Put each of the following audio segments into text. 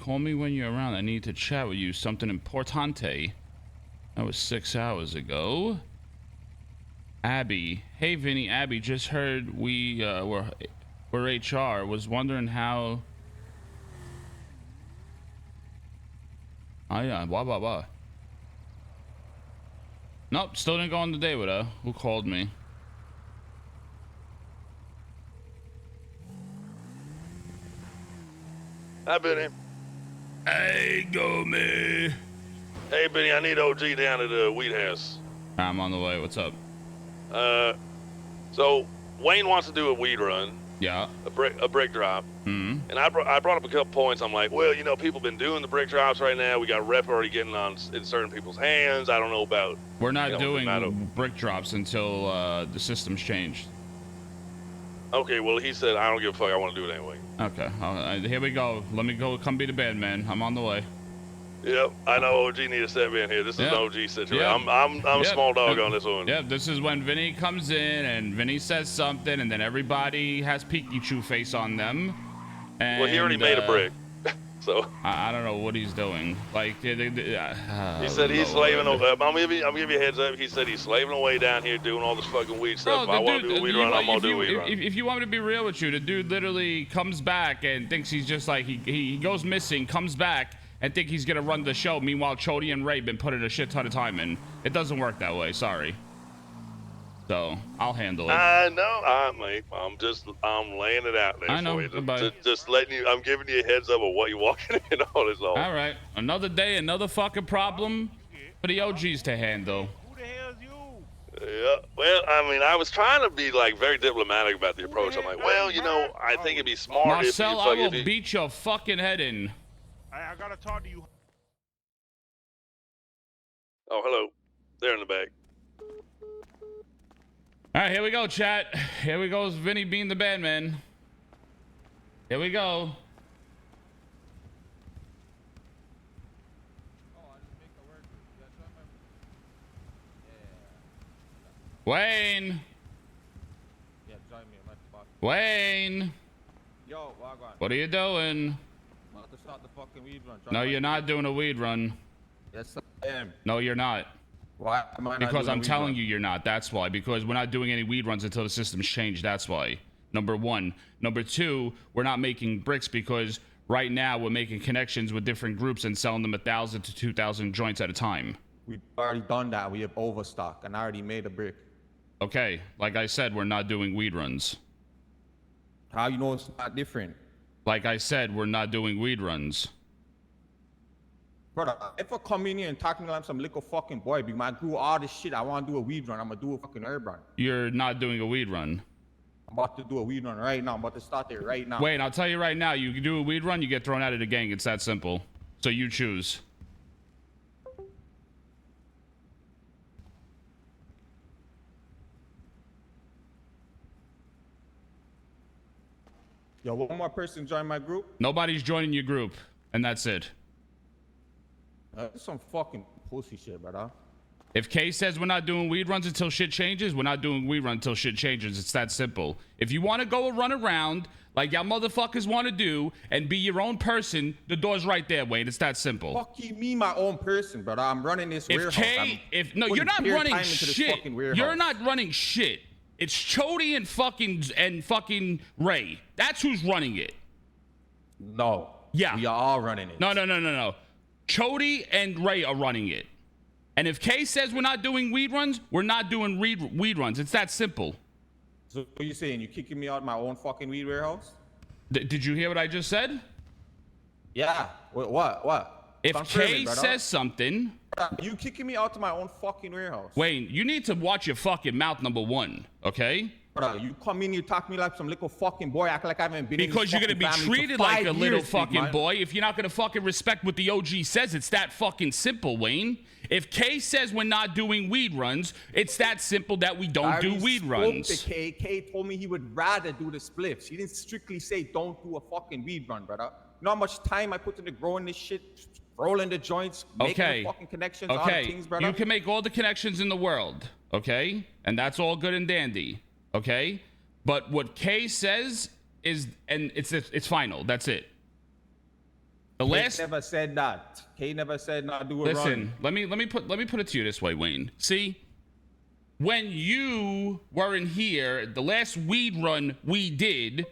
call me when you're around. I need to chat with you. Something importante. That was 6 hours ago. Abby. Hey, Vinny. Abby, just heard we're HR. Was wondering how... Oh, yeah. Blah. Nope. Still didn't go on the day with her. Who called me? Hi, Benny. Hey, go me. Hey, Benny, I need OG down at the Wheat House. I'm on the way. What's up? So Wayne wants to do a weed run. Yeah. A brick drop. Hmm. And I brought up a couple points. I'm like, well, you know, people been doing the brick drops right now. We got rep already getting in certain people's hands. I don't know about. We're not doing brick drops until the system's changed. Okay, well, he said, I don't give a fuck. I want to do it anyway. Okay. Here we go. Let me go. Come be the bad man. I'm on the way. Yep, I know OG need to step in here. This is an OG situation. Yep. I'm a small dog on this one. Yep, this is when Vinny comes in and Vinny says something and then everybody has Pikachu face on them. And, well, he already made a brick. So I don't know what he's doing. Like he said he's slaving away. I'm gonna give you a heads up. He said he's slaving away down here doing all this fucking weed stuff. If I want to do a weed run, I'm gonna do a weed run. If you want me to be real with you, the dude literally comes back and thinks he's just like he goes missing, comes back and think he's gonna run the show. Meanwhile, Chody and Ray been putting a shit ton of time in. It doesn't work that way. Sorry. So I'll handle it. I know, mate. I'm laying it out there. I know. For you. Just letting you. I'm giving you a heads up of what you're walking in. All this. All right. Another day, another fucking problem for the OGs to handle. Who the hell is you? Yeah. Well, I mean, I was trying to be like very diplomatic about the approach. I'm like, well, you know, I think it'd be smart Marcel, if you. I will beat your fucking head in. I gotta talk to you. Oh, hello. There in the back. All right, here we go, chat. Here we go, Vinny being the bad man. Here we go. Wayne. Yeah, join me. I'm at the box. Wayne. Yo, Wagwan. What are you doing? I'm about to start the fucking weed run. No, you're not doing a weed run. Yes, I am. No, you're not. Why am I not Because doing I'm a weed telling run? you you're not. That's why. Because we're not doing any weed runs until the system's changed. That's why. Number one. Number two, we're not making bricks because right now we're making connections with different groups and selling them 1,000 to 2,000 joints at a time. We've already done that. We have overstock, and I already made a brick. Okay. Like I said, we're not doing weed runs. How you know it's not different? Like I said, we're not doing weed runs. Brother, if I come in here and talking like some little fucking boy, because I grew all this shit, I want to do a weed run. I'm going to do a fucking herb run. You're not doing a weed run. I'm about to do a weed run right now. I'm about to start there right now. Wait, I'll tell you right now, you can do a weed run, you get thrown out of the gang. It's that simple. So you choose. Yo, one more person join my group? Nobody's joining your group, and that's it. That's some fucking pussy shit, brother. If Kay says we're not doing weed runs until shit changes, we're not doing weed runs until shit changes. It's that simple. If you want to go run around like y'all motherfuckers want to do and be your own person, the door's right there, Wayne. It's that simple. Fuck you, me, my own person, brother. I'm running this warehouse. No, you're not running shit. You're not running shit. It's Chody and fucking Ray. That's who's running it. No. Yeah. We are all running it. No. Chody and Ray are running it. And if Kay says we're not doing weed runs, we're not doing weed runs. It's that simple. So what are you saying? You kicking me out of my own fucking weed warehouse? Did you hear what I just said? Yeah. What? If Kay says something... You kicking me out of my own fucking warehouse. Wayne, you need to watch your fucking mouth, number one, okay? Brother, you come in here, talk to me like some little fucking boy, act like I haven't been because in this you're gonna be treated like a little fucking boy if you're not gonna fucking respect what the OG says. It's that fucking simple, Wayne. If Kay says we're not doing weed runs, it's that simple that we don't do weed runs. Kay told me he would rather do the spliffs. He didn't strictly say don't do a fucking weed run, brother. You know how much time I put into growing this shit, rolling the joints, making the fucking connections, all the things, brother? You can make all the connections in the world, okay? And that's all good and dandy, okay? But what Kay says is, and it's final. That's it. The last. K never said that. K never said not do a run. Listen, let me put it to you this way, Wayne. See, when you weren't here, the last weed run we did,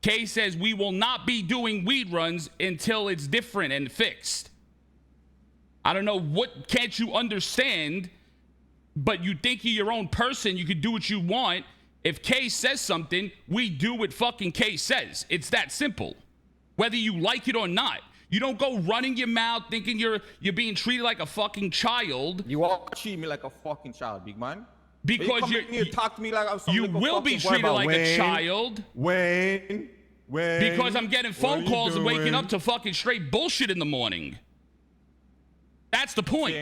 K says we will not be doing weed runs until it's different and fixed. I don't know what can't you understand, but you think you're your own person. You can do what you want. If K says something, we do what fucking K says. It's that simple. Whether you like it or not. You don't go running your mouth thinking you're being treated like a fucking child. You all treat me like a fucking child, big man. Because you talk to me like I'm some you little will be treated like a child. Wayne. Because I'm getting phone calls and waking up to fucking straight bullshit in the morning. That's the point.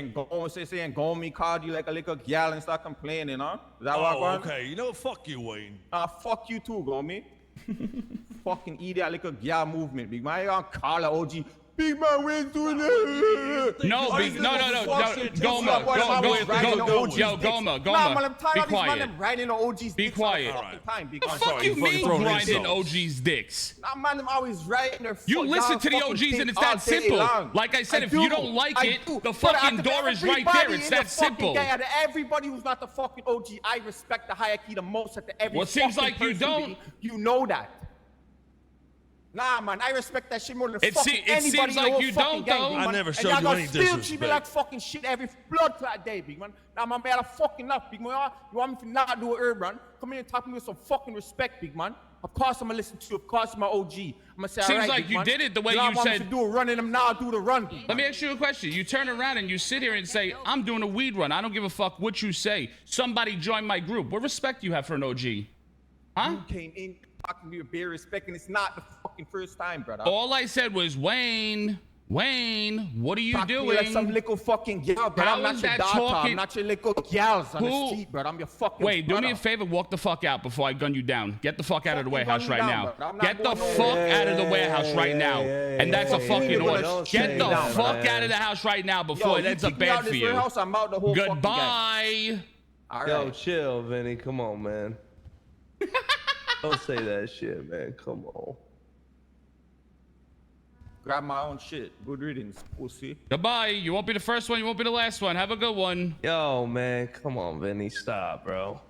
Saying go me called you like a little girl and start complaining, huh? Is that what going? Okay. You know what? Fuck you, Wayne. Fuck you too, Gomi. Fucking idiot, like a girl movement, big man. You on call a OG. Big man, Wayne's doing it. No, Goma. Be quiet. Be quiet. What the fuck you mean grinding OG's dicks? Nah, man, I'm always writing their You listen to the OGs and it's that simple. Like I said, if you don't like it, the fucking door is right there. It's that simple. Out of everybody who's not the fucking OG, I respect the hierarchy the most at the every. Well, it seems like you don't. You know that. Nah, man, I respect that shit more than fucking anybody. It seems like you don't, though. I never showed you any disrespect. Treat me like fucking shit every blood clot day, big man. Nah, man, better fucking up, big man. You want me to not do an herb run? Come in and talk to me with some fucking respect, big man. Of course I'm gonna listen to you. Of course I'm an OG. I'm gonna say, seems all right, like you did it the way you want said. Me to do a run and I'm now do the run. Let me ask you a question. You turn around and you sit here and say, I'm doing a weed run. I don't give a fuck what you say. Somebody join my group. What respect do you have for an OG? Huh? You came in talking to me with bare respect, and it's not the fucking first time, brother. All I said was, Wayne, what are you doing? To me like some little fucking girl, brother. I'm not your daughter. I'm not your little gals on the street, brother. I'm your fucking Wait, do me a favor. Walk the fuck out before I gun you down. Get the fuck out of the warehouse right now. Get the fuck out of the warehouse right now. And that's a fucking order. Get the fuck out of the house right now before it ends up bad for you. Goodbye. Yo, chill, Vinny. Come on, man. Don't say that shit, man. Come on. Grab my own shit. Good riddance, pussy. Goodbye. You won't be the first one. You won't be the last one. Have a good one. Yo, man. Come on, Vinny. Stop, bro.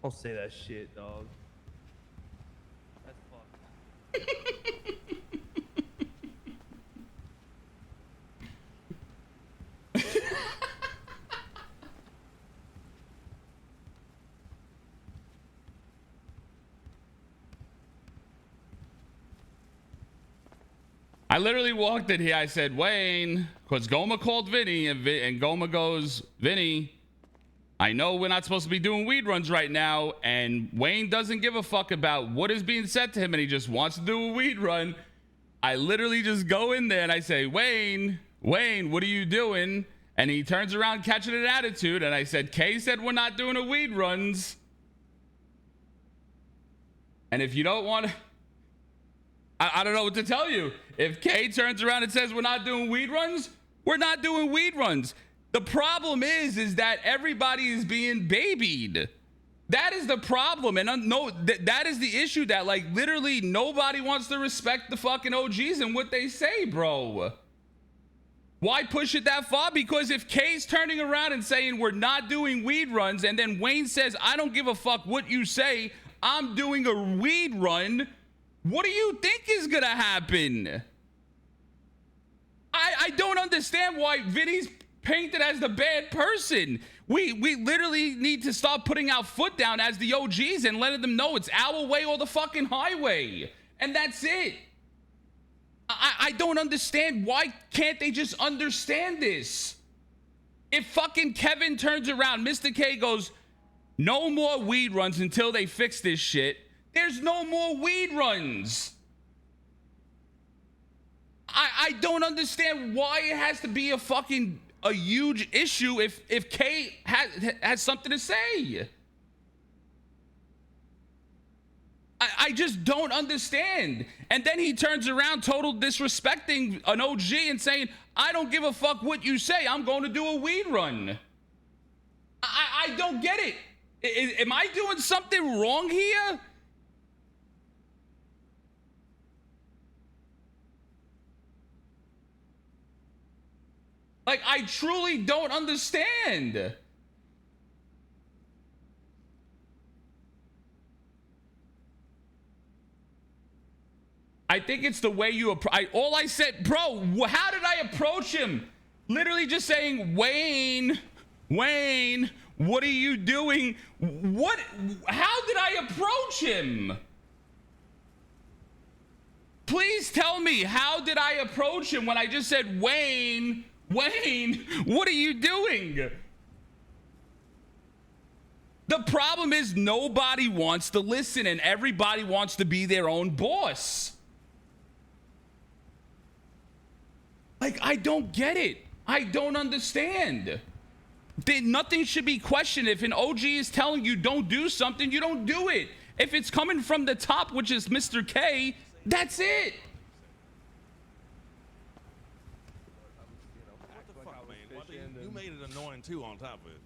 Don't say that shit, dog. That's fucked. I literally walked in here. I said, Wayne, because Goma called Vinny, and Goma goes, Vinny, I know we're not supposed to be doing weed runs right now, and Wayne doesn't give a fuck about what is being said to him, and he just wants to do a weed run. I literally just go in there and I say, Wayne, what are you doing? And he turns around catching an attitude, and I said, Kay said we're not doing a weed runs. And if you don't want to, I don't know what to tell you. If Kay turns around and says we're not doing weed runs, we're not doing weed runs. The problem is that everybody is being babied. That is the problem. And that is the issue, that like literally nobody wants to respect the fucking OGs and what they say, bro. Why push it that far? Because if Kay's turning around and saying we're not doing weed runs, and then Wayne says, I don't give a fuck what you say, I'm doing a weed run, what do you think is gonna happen? I don't understand why Vinny's painted as the bad person. We literally need to start putting our foot down as the OGs and letting them know it's our way or the fucking highway. And that's it. I don't understand. Why can't they just understand this? If fucking Kevin turns around, Mr. K goes, no more weed runs until they fix this shit. There's no more weed runs. I don't understand why it has to be a huge issue if Kay has something to say. I just don't understand. And then he turns around total disrespecting an OG and saying, I don't give a fuck what you say. I'm going to do a weed run. I don't get it. Am I doing something wrong here? Like, I truly don't understand. I think it's the way you all I said, bro, how did I approach him? Literally just saying, Wayne, what are you doing? How did I approach him? Please tell me, how did I approach him when I just said, Wayne, what are you doing? The problem is nobody wants to listen and everybody wants to be their own boss. Like, I don't get it. I don't understand. Nothing should be questioned. If an OG is telling you don't do something, you don't do it. If it's coming from the top, which is Mr. K, that's it. You made it annoying too on top of it.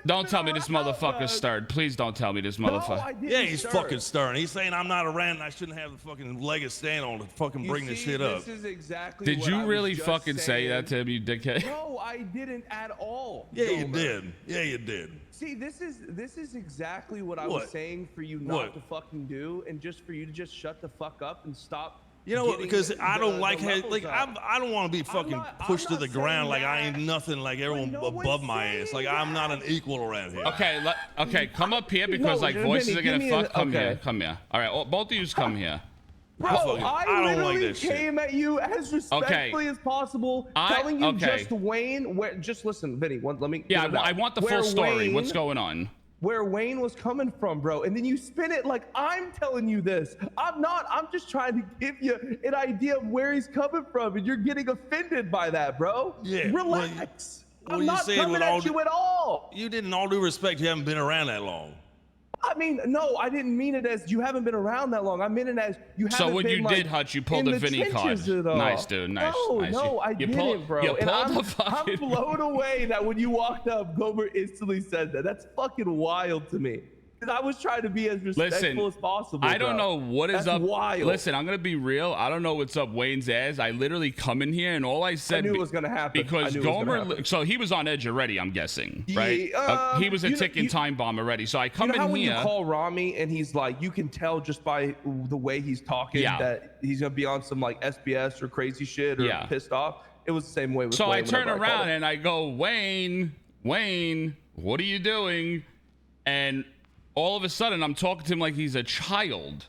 Don't tell me this motherfucker stirred. Please don't tell me this motherfucker. Yeah, he's fucking stirring. He's saying I'm not around and I shouldn't have the fucking leg of stand on to fucking bring this shit up. This is exactly Did what you I was really just fucking say saying. that to him, you dickhead? No, I didn't at all. Yeah, you did. Yeah, you did. See, this is exactly what I was saying for you not to fucking do, and just for you to just shut the fuck up and stop. You know what? Because I don't like how, like, I don't want to be fucking pushed to the ground like I ain't nothing like everyone above my ass. Like I'm not an equal around here. Okay, okay, come up here because like voices are gonna fuck. Come here, come here. All right, both of you come here. Bro, I literally came at you as respectfully as possible, telling you just Wayne. Just listen, Vinny. Let me. Yeah, I want the full story. What's going on? Where Wayne was coming from, bro, and then you spin it like I'm telling you this. I'm not. I'm just trying to give you an idea of where he's coming from, and you're getting offended by that, bro. Yeah. Relax. Well, I'm not coming at you at all. You didn't. All due respect, you haven't been around that long. I mean, no, I didn't mean it as you haven't been around that long. I meant it as you haven't been. So when you did, Hutch, you pulled the Vinny card. Nice, dude. Nice. No, I didn't, bro. You and pulled I'm blown away that when you walked up, Gomer instantly said that. That's fucking wild to me. Because I was trying to be as respectful as possible. I don't know what is up. Wild. Listen, I'm gonna be real. I don't know what's up Wayne's ass. I literally come in here and all I said. I knew it was gonna happen. Because Gomer. So he was on edge already. I'm guessing, right? He was a ticking time bomb already. So I come in here. When you call Rami and he's like, you can tell just by the way he's talking that he's gonna be on some like SBS or crazy shit or pissed off. It was the same way with Wayne. So I turn around and I go, Wayne, what are you doing? And all of a sudden, I'm talking to him like he's a child.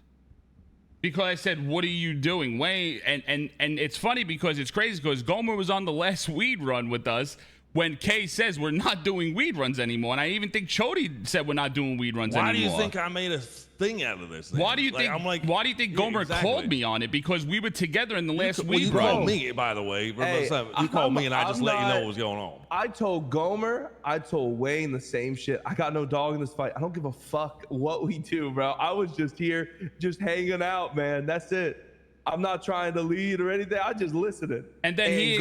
Because I said, what are you doing, Wayne? And it's funny because it's crazy because Gomer was on the last weed run with us when Kay says we're not doing weed runs anymore. And I even think Chody said we're not doing weed runs anymore. Why do you think I made a thing out of this thing? Why do you think Gomer called me on it? Because we were together in the last weed run. You called me, by the way. You called me and I just let you know what was going on. I told Gomer, I told Wayne the same shit. I got no dog in this fight. I don't give a fuck what we do, bro. I was just here, just hanging out, man. That's it. I'm not trying to lead or anything. I just listening. And then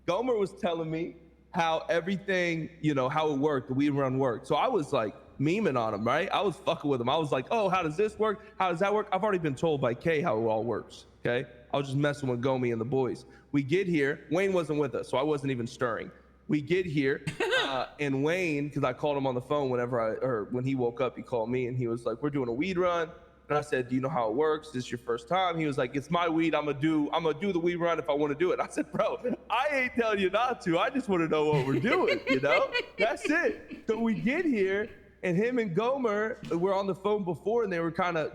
Gomer was telling me how everything, how it worked, the weed run worked. So I was like memeing on him, right? I was fucking with him. I was like, oh, how does this work? How does that work? I've already been told by Kay how it all works, okay? I was just messing with Gomi and the boys. We get here. Wayne wasn't with us, so I wasn't even stirring. We get here, and Wayne, because I called him on the phone when he woke up, he called me, and he was like, we're doing a weed run. And I said, do you know how it works? Is this your first time? He was like, it's my weed. I'm gonna do the weed run if I want to do it. I said, bro, I ain't telling you not to. I just want to know what we're doing, That's it. So we get here, and him and Gomer were on the phone before, and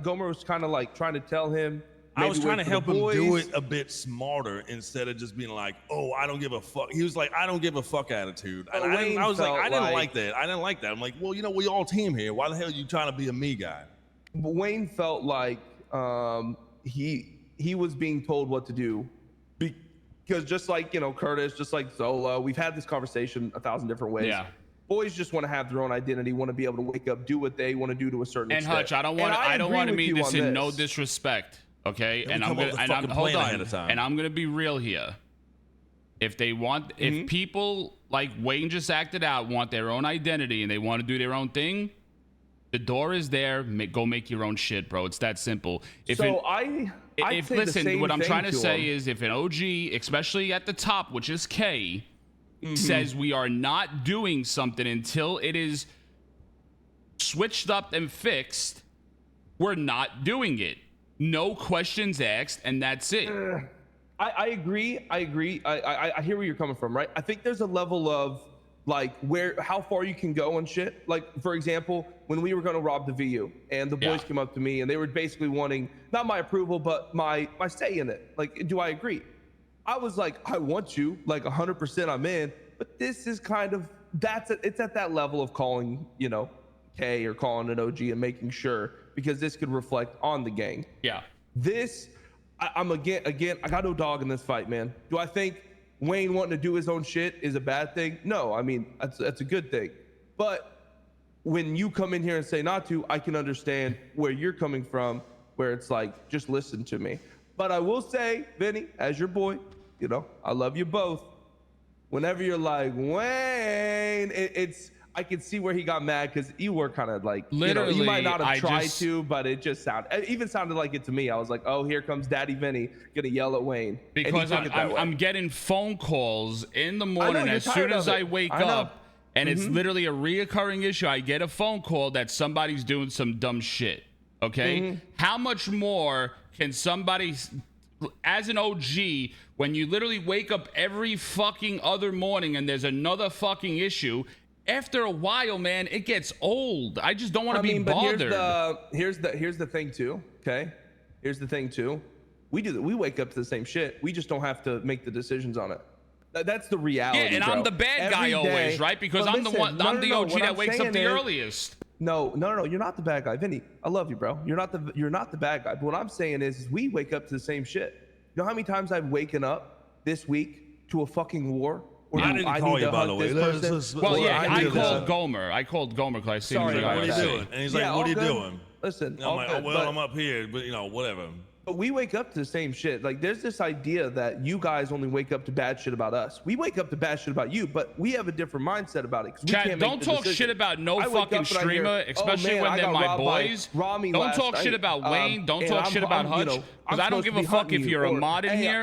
Gomer was kind of like trying to tell him. I was trying to help him do it a bit smarter instead of just being like, oh, I don't give a fuck. He was like, I don't give a fuck attitude. And I was like, I didn't like that. I didn't like that. I'm like, well, we all team here. Why the hell are you trying to be a me guy? But Wayne felt like he was being told what to do because just like Curtis, just like Zola, we've had this conversation 1,000 different ways. Yeah. Boys just want to have their own identity, want to be able to wake up, do what they want to do to a certain extent. And Hutch, I don't want to mean this in no disrespect, okay? And I'm gonna be real here. If people like Wayne just acted out want their own identity and they want to do their own thing, the door is there. Go make your own shit, bro. It's that simple. Listen, what I'm trying to say is if an OG, especially at the top, which is K, says we are not doing something until it is switched up and fixed, we're not doing it. No questions asked, and that's it. I agree. I hear where you're coming from, right? I think there's a level of like how far you can go and shit. Like, for example, when we were going to rob the VU and the boys came up to me and they were basically wanting not my approval, but my say in it. Like, do I agree? I was like, I want you, like 100% I'm in, but this is kind of, it's at that level of calling, you know, K or calling an OG and making sure, because this could reflect on the gang. Yeah. This, I'm again, I got no dog in this fight, man. Do I think Wayne wanting to do his own shit is a bad thing? No, I mean, that's a good thing. But when you come in here and say not to, I can understand where you're coming from, where it's like, just listen to me. But I will say, Vinny, as your boy, you know, I love you both. Whenever you're like, Wayne, I can see where he got mad because you were kind of like, literally, you know, you might not have tried to, but it even sounded like it to me. I was like, oh, here comes Daddy Vinny gonna yell at Wayne. Because I'm getting phone calls in the morning as soon as I wake up, and it's literally a reoccurring issue. I get a phone call that somebody's doing some dumb shit. Okay, how much more can somebody, as an OG, when you literally wake up every fucking other morning and there's another fucking issue? After a while, man, it gets old. I just don't want to be bothered. Here's the thing too. Okay, here's the thing too. We wake up to the same shit. We just don't have to make the decisions on it. That's the reality. Yeah, and bro. I'm the bad guy always, right? Because I'm the one. I'm the OG that wakes up the earliest. No, you're not the bad guy, Vinny. I love you, bro. You're not the bad guy. But what I'm saying is we wake up to the same shit. You know how many times I've waken up this week to a fucking war? I didn't call you, by the way. I called Gomer. I called Gomer because I seen what are you doing? And he's like, what are you doing? Listen, I'm like, I'm up here, but you know, whatever. But we wake up to the same shit. Like, there's this idea that you guys only wake up to bad shit about us. We wake up to bad shit about you, but we have a different mindset about it. Chad, don't talk shit about no fucking streamer, especially when they're my boys. Don't talk shit about Wayne. Don't talk shit about Hutch. Because I don't give a fuck if you're a mod in here.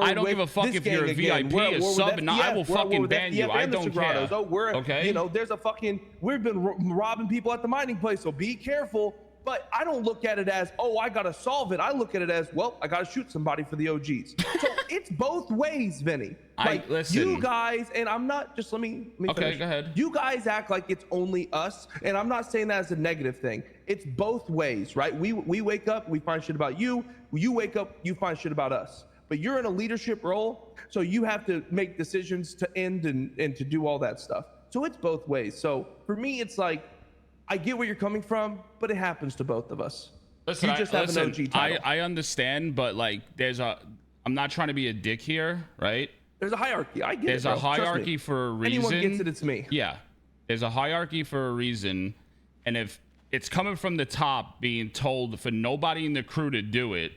I don't give a fuck if you're a VIP, a sub, and I will fucking ban you. I don't care. Okay? You know, there's a fucking, we've been robbing people at the mining place, so be careful. But I don't look at it as, oh, I got to solve it. I look at it as, well, I got to shoot somebody for the OGs. So it's both ways, Vinny. Like, listen. You guys, and I'm not, just let me finish. Okay, go ahead. You guys act like it's only us, and I'm not saying that as a negative thing. It's both ways, right? We wake up, we find shit about you. You wake up, you find shit about us. But you're in a leadership role, so you have to make decisions to end and to do all that stuff. So it's both ways. So for me, it's like, I get where you're coming from, but it happens to both of us. Listen, you just have an OG title. I understand, but like, I'm not trying to be a dick here, right? There's a hierarchy. I get it. There's a hierarchy for a reason. Anyone gets it, it's me. Yeah. There's a hierarchy for a reason. And if it's coming from the top being told for nobody in the crew to do it,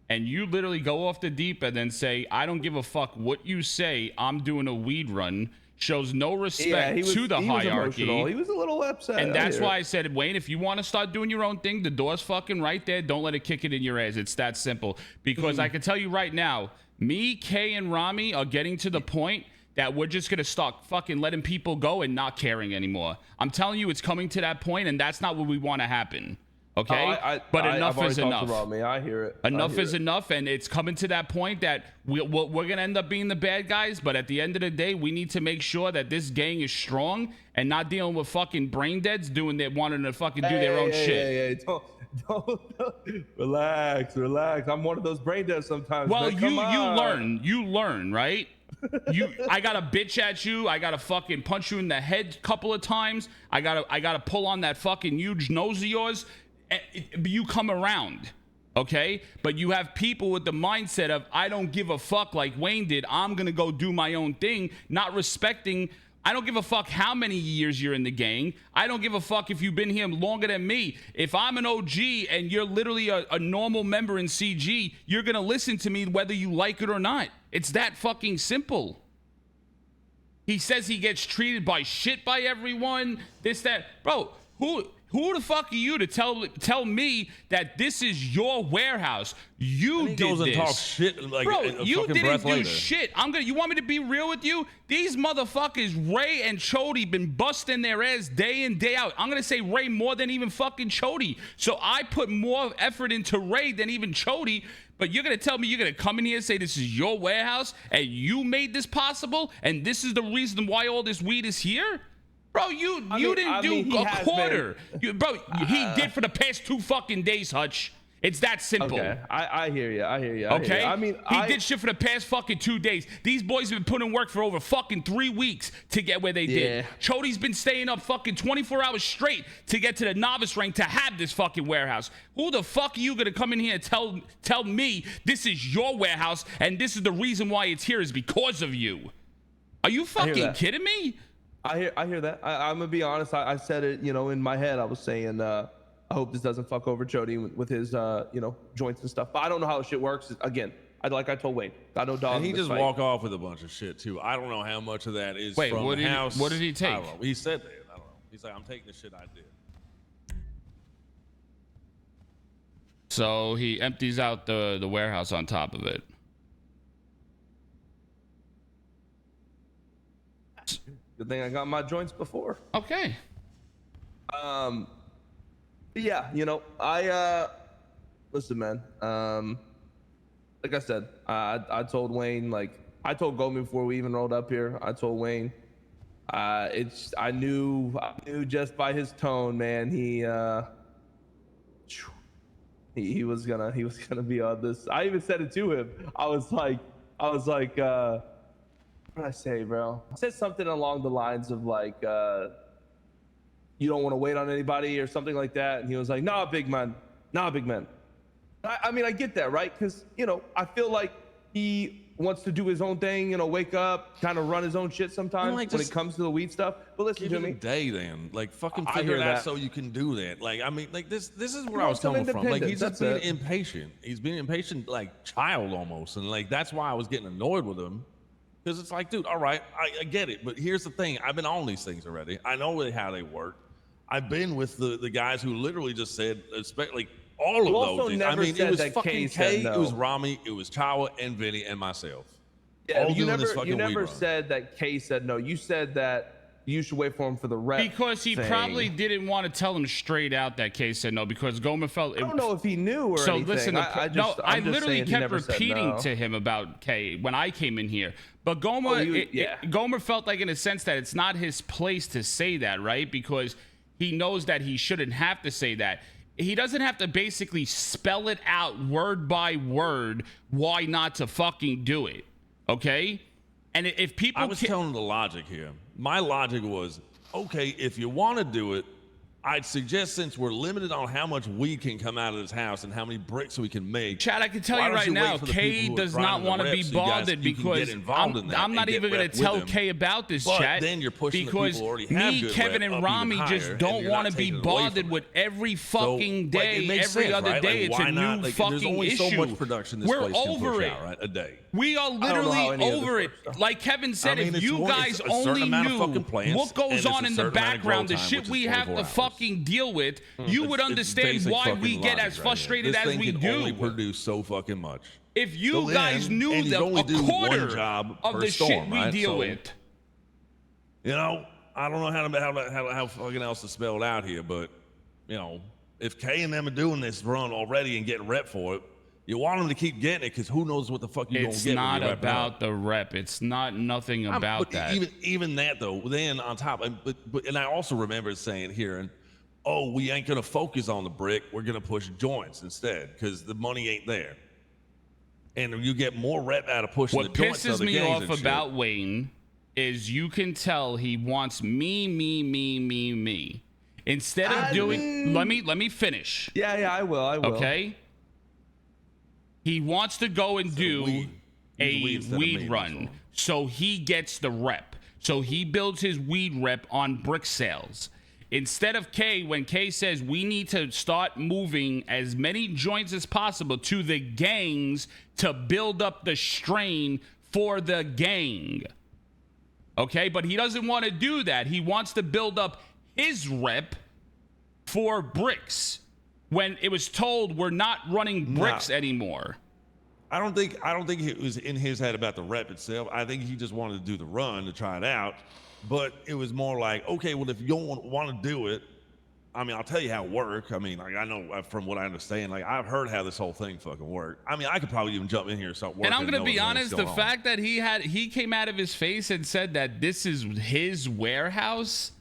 and you literally go off the deep end and say, I don't give a fuck what you say, I'm doing a weed run, shows no respect to the hierarchy. He was a little upset. And that's why I said, Wayne, if you want to start doing your own thing, the door's fucking right there. Don't let it kick it in your ass. It's that simple. Because I can tell you right now, me, Kay, and Rami are getting to the point that we're just going to start fucking letting people go and not caring anymore. I'm telling you, it's coming to that point, and that's not what we want to happen. Okay, but enough is enough. I hear it. Enough is enough, and it's coming to that point that we're gonna end up being the bad guys. But at the end of the day, we need to make sure that this gang is strong and not dealing with fucking brain deads wanting to fucking do their own shit. Don't relax. I'm one of those brain deads sometimes. Well, you learn, right? I gotta bitch at you. I gotta fucking punch you in the head a couple of times. I gotta pull on that fucking huge nose of yours. You come around, okay? But you have people with the mindset of, I don't give a fuck like Wayne did. I'm going to go do my own thing, not respecting. I don't give a fuck how many years you're in the gang. I don't give a fuck if you've been here longer than me. If I'm an OG and you're literally a normal member in CG, you're going to listen to me whether you like it or not. It's that fucking simple. He says he gets treated by shit by everyone, this, that. Bro, Who the fuck are you to tell me that this is your warehouse? You did goes this. and talks shit like bro, a you fucking didn't breath do later. shit. You want me to be real with you? These motherfuckers, Ray and Chody, been busting their ass day in, day out. I'm gonna say Ray more than even fucking Chody. So I put more effort into Ray than even Chody. But you're gonna tell me you're gonna come in here and say this is your warehouse and you made this possible and this is the reason why all this weed is here? Bro, you didn't do a quarter. He did for the past 2 fucking days, Hutch. It's that simple. Okay, I hear you. Okay? I mean, he did shit for the past fucking 2 days. These boys have been putting in work for over fucking 3 weeks to get where they did. Chody's been staying up fucking 24 hours straight to get to the novice rank to have this fucking warehouse. Who the fuck are you gonna come in here and tell me this is your warehouse and this is the reason why it's here is because of you? Are you fucking kidding me? I hear that. I'm gonna be honest. I said it, in my head. I was saying, I hope this doesn't fuck over Chody with his, joints and stuff. But I don't know how shit works. Again, I told Wayne, got no dog. And he just walk off with a bunch of shit too. I don't know how much of that is from what the house. What did he take? I don't know. He said that. I don't know. He's like, I'm taking the shit I did. So he empties out the warehouse on top of it. Good thing I got my joints before. Okay. Yeah, listen, man. Like I said, I told Wayne, I told Goldman before we even rolled up here. I told Wayne, I knew just by his tone, man. He was gonna be on this. I even said it to him. I was like, what did I say, bro? I said something along the lines of you don't want to wait on anybody or something like that. And he was like, nah, big man. I mean, I get that, right? Because, I feel like he wants to do his own thing, wake up, kind of run his own shit sometimes when it comes to the weed stuff. But listen to me. Give it a day then. Fucking figure it out so you can do that. This is where I was coming from. He's just being impatient. He's being impatient like child almost. And that's why I was getting annoyed with him. Because it's like, dude, all right, I get it. But here's the thing. I've been on these things already. I know how they work. I've been with the guys who literally just said, especially all of those. I mean, it was fucking K, it was Rami, it was Chawa, and Vinny, and myself. Yeah, you never said that K said no. You said that you should wait for him for the rep. Because he probably didn't want to tell him straight out that K said no. Because Gomer felt. I don't know if he knew or anything. So listen, I literally kept repeating to him about K when I came in here. But Gomer, Gomer felt like in a sense that it's not his place to say that, right? Because he knows that he shouldn't have to say that. He doesn't have to basically spell it out word by word why not to fucking do it. Okay? And if people I was telling the logic here. My logic was, okay, if you want to do it, I'd suggest, since we're limited on how much weed can come out of this house and how many bricks we can make. Chad, I can tell you right now, Kay does not want to be bothered because I'm not even going to tell Kay about this, Chad. Then you're pushing because the people who already have me, Kevin, and Rami just don't want to be bothered with every fucking day, every other day. It's a new fucking issue. There's only so much production this place can push out, right? A day. We are literally over it. Like Kevin said, if you guys only knew what goes on in the background, the shit we have to fucking deal with, you would understand why we get as frustrated as we do. This thing can only produce so fucking much. If you guys knew a quarter of the shit we deal with. I don't know how fucking else to spell it out here, but if K and them are doing this run already and getting rep for it, you want them to keep getting it because who knows what the fuck you're gonna get. It's not about the rep. It's nothing about that. Even that though. Then on top, and I also remember saying here, and we ain't gonna focus on the brick. We're gonna push joints instead because the money ain't there, and you get more rep out of pushing the joints. What pisses me off about Wayne is you can tell he wants me. Instead of doing, let me finish. Yeah, I will. Okay. He wants to go and do a weed run, so he gets the rep. So he builds his weed rep on brick sales. Instead of K, when K says we need to start moving as many joints as possible to the gangs to build up the strain for the gang. Okay, but he doesn't want to do that. He wants to build up his rep for bricks when it was told we're not running bricks anymore. I don't think it was in his head about the rep itself. I think he just wanted to do the run to try it out. But it was more like, okay, well, if you don't want to do it, I mean, I'll tell you how it works. I mean, like, I know from what I understand, like, I've heard how this whole thing fucking works. I mean, I could probably even jump in here and start working. And I'm going to be honest, the fact that he came out of his face and said that this is his warehouse,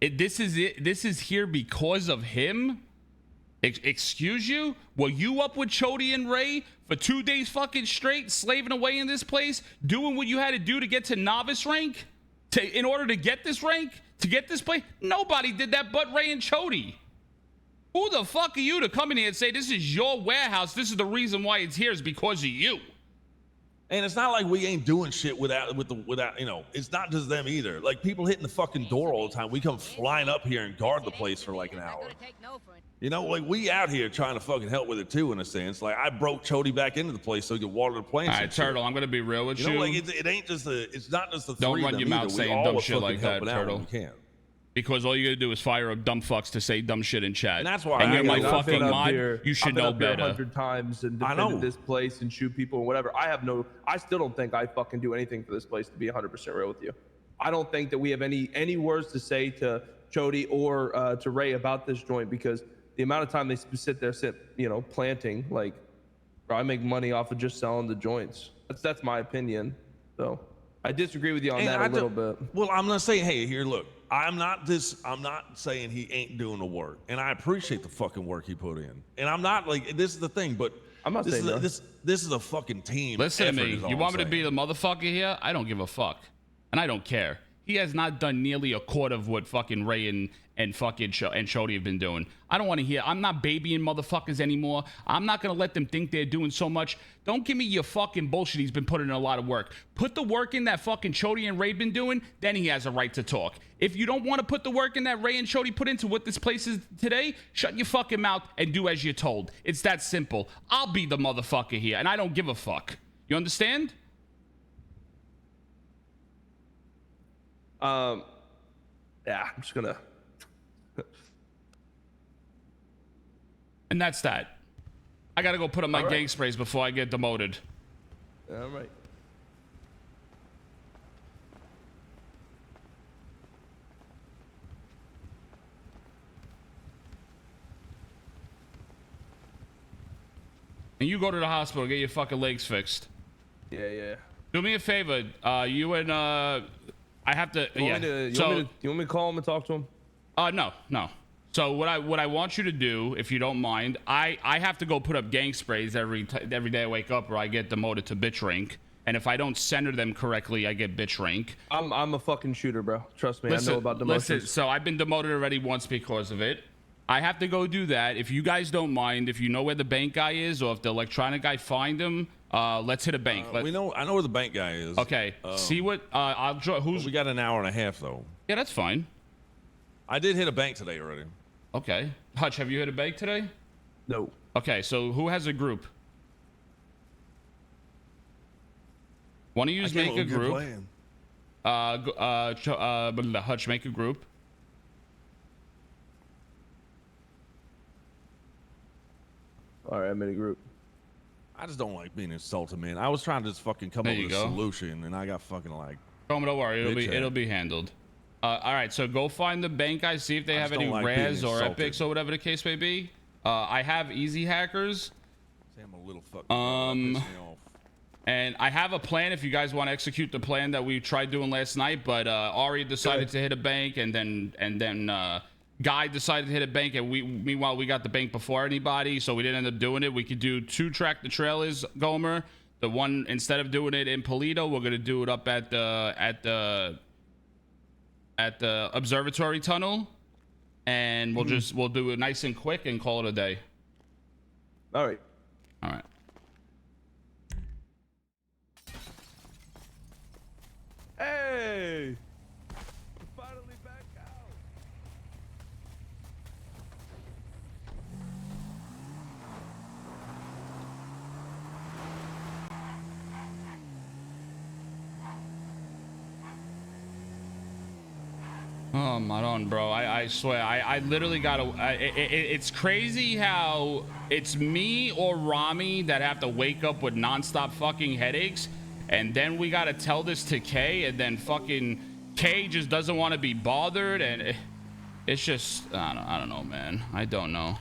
this is here because of him. Excuse you? Were you up with Chody and Ray for 2 days fucking straight, slaving away in this place, doing what you had to do to get to novice rank, in order to get this rank, to get this place? Nobody did that but Ray and Chody. Who the fuck are you to come in here and say this is your warehouse? This is the reason why it's here is because of you. And it's not like we ain't doing shit without, you know, it's not just them either. Like, people hitting the fucking door all the time. We come flying up here and guard the place for like an hour. You know, like, we out here trying to fucking help with it too, in a sense. Like, I broke Chody back into the place so he could water the plants. All right, Turtle, I'm gonna be real with you. You know, like, it ain't just it's not just the three. Don't run of your them mouth either. saying dumb shit like that, Turtle. Because all you gotta do is fire up dumb fucks to say dumb shit in chat. And that's why you're my fucking mod. You should know I've been up better. here 100 times and defended this place and shoot people and whatever. I still don't think I fucking do anything for this place, to be 100% real with you. I don't think that we have any words to say to Chody or to Ray about this joint, because the amount of time they sit there, planting, like, bro, I make money off of just selling the joints. That's my opinion. So I disagree with you on that a little bit. Well, I'm not saying, hey, here, look, I'm not saying he ain't doing the work, and I appreciate the fucking work he put in. And I'm not like, this is the thing, but I'm not saying this is a fucking team. Listen to me. You want me to be the motherfucker here? I don't give a fuck, and I don't care. He has not done nearly a quarter of what fucking Ray and fucking Chody have been doing. I don't want to hear. I'm not babying motherfuckers anymore. I'm not gonna let them think they're doing so much. Don't give me your fucking bullshit. He's been putting in a lot of work. Put the work in that fucking Chody and Ray been doing, then he has a right to talk. If you don't want to put the work in that Ray and Chody put into what this place is today, shut your fucking mouth and do as you're told. It's that simple. I'll be the motherfucker here, and I don't give a fuck. You understand? Yeah, I'm just gonna. And that's that. I gotta go put up my gang sprays before I get demoted. All right. And you go to the hospital, get your fucking legs fixed. Yeah. Do me a favor. You and I have to. You want me to call him and talk to him? No. So what I want you to do, if you don't mind, I have to go put up gang sprays every day I wake up, or I get demoted to bitch rank. And if I don't center them correctly, I get bitch rank. I'm a fucking shooter, bro. Trust me, I know about demotions. Listen, so I've been demoted already once because of it. I have to go do that. If you guys don't mind, if you know where the bank guy is, or if the electronic guy find him, let's hit a bank. I know where the bank guy is. Okay. See what I'll draw. We got an hour and a half though. Yeah, that's fine. I did hit a bank today already. Okay. Hutch, have you hit a bank today? No. Okay, so who has a group? One of you make a group. Hutch, make a group. All right, I'm in a group. I just don't like being insulted, man. I was trying to just fucking come up with a solution, and I got fucking like. Don't worry, it'll be handled. All right, so go find the bank guys, see if they have any Raz or Epics or whatever the case may be. I have easy hackers. I'm a little fucking and I have a plan if you guys want to execute the plan that we tried doing last night, but Ari decided to hit a bank, and then Guy decided to hit a bank, and meanwhile we got the bank before anybody, so we didn't end up doing it. We could do 2 track the trailers, Gomer. The one, instead of doing it in Polito, we're gonna do it up at the observatory tunnel, and we'll do it nice and quick and call it a day. All right. Hey, we're finally back out. Oh Maron, bro. I swear. I literally gotta. It's crazy how it's me or Rami that have to wake up with nonstop fucking headaches, and then we gotta tell this to Kay, and then fucking Kay just doesn't want to be bothered, and it's just I don't know, man. I don't know.